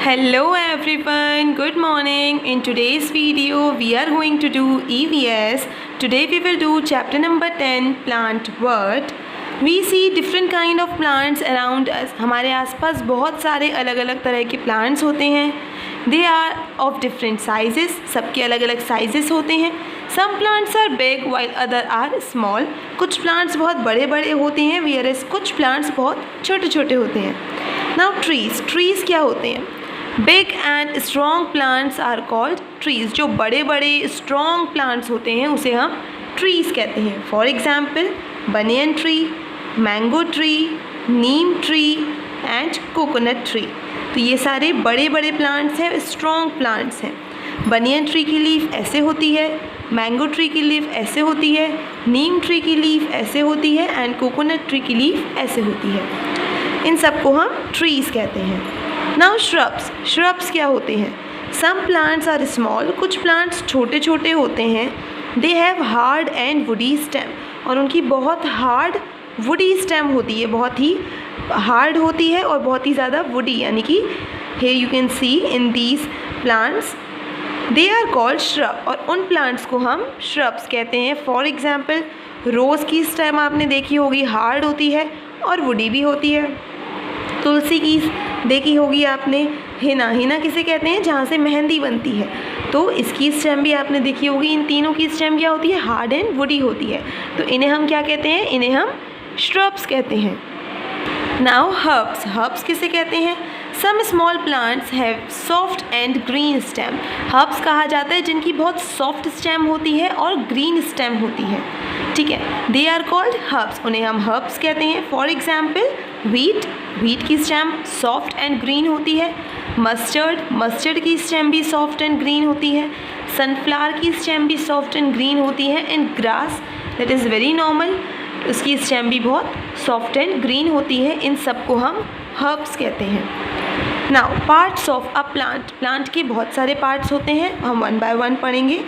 Hello everyone, good morning. In today's video we are going to do EVS. Today we will do chapter number 10, plant world. We see different kind of plants around us. हमारे आसपास बहुत सारे अलग अलग तरह के plants होते हैं. They are of different sizes. सबके अलग अलग sizes होते हैं. Some plants are big while other are small. कुछ plants बहुत बड़े बड़े होते हैं whereas कुछ plants बहुत छोटे छोटे होते हैं. Now trees क्या होते हैं? Big and strong plants are called trees. जो बड़े बड़े स्ट्रॉन्ग प्लांट्स होते हैं उसे हम ट्रीज़ कहते हैं. For example banyan tree, mango tree, Neem tree and coconut tree. तो ये सारे बड़े बड़े प्लांट्स हैं, स्ट्रॉन्ग प्लांट्स हैं. बनियन ट्री की लीफ ऐसे होती है, मैंगो ट्री की लीफ ऐसे होती है, नीम ट्री की लीफ ऐसे होती है एंड कोकोनट ट्री की लीफ ऐसे होती है. इन सबको हम ट्रीज़ कहते हैं. नाउ श्रब्स क्या होते हैं? Some plants are small. कुछ प्लांट्स छोटे छोटे होते हैं. They have hard and woody stem. और उनकी बहुत हार्ड वुडी स्टेम होती है, बहुत ही हार्ड होती है और बहुत ही ज़्यादा वुडी, यानी कि here you can see in these plants they are called shrub. और उन प्लांट्स को हम shrubs कहते हैं. फॉर एग्जाम्पल रोज़ की स्टेम आपने देखी होगी, हार्ड होती है और वुडी भी होती है. तुलसी की देखी होगी आपने. हिना किसे कहते हैं? जहाँ से मेहंदी बनती है. तो इसकी स्टेम भी आपने देखी होगी. इन तीनों की स्टेम क्या होती है? हार्ड एंड वुडी होती है. तो इन्हें हम क्या कहते हैं? इन्हें हम श्रब्स कहते हैं. नाउ हर्ब्स किसे कहते हैं? Some small plants have soft and green stem. Herbs कहा जाता है जिनकी बहुत सॉफ्ट स्टेम होती है और ग्रीन स्टेम होती है. ठीक है, दे आर कॉल्ड हर्ब्स. उन्हें हम हर्ब्स कहते हैं. फॉर एग्जाम्पल व्हीट की स्टेम सॉफ्ट एंड ग्रीन होती है. मस्टर्ड की स्टेम भी सॉफ्ट एंड ग्रीन होती है. सनफ्लावर की स्टेम भी सॉफ्ट एंड ग्रीन होती है. And grass that is very normal, उसकी स्टेम भी बहुत सॉफ्ट एंड ग्रीन होती है. इन सबको हम हर्ब्स कहते हैं. Now parts of a plant के बहुत सारे पार्ट्स होते हैं, हम वन बाय वन पढ़ेंगे.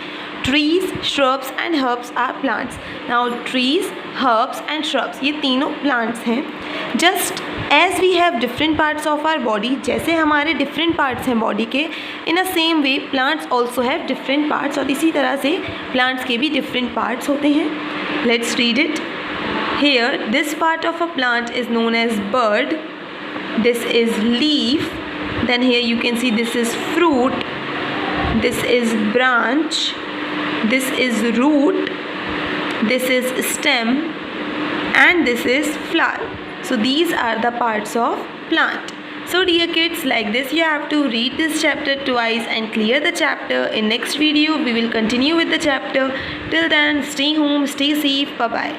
Trees, shrubs and herbs are plants. Now trees, herbs and shrubs ये तीनों प्लांट्स हैं. Just as we have different parts of our body, जैसे हमारे डिफरेंट पार्ट्स हैं बॉडी के, in a same way plants also have different parts. और इसी तरह से प्लांट्स के भी डिफरेंट पार्ट्स होते हैं. Let's read it. Here this part of a plant is known as bird. This is leaf. Then here you can see this is fruit. This is branch. This is root, this is stem and this is flower. So these are the parts of plant. So dear kids, like this you have to read this chapter twice and clear the chapter. In next video we will continue with the chapter. Till then, stay home, stay safe, bye bye.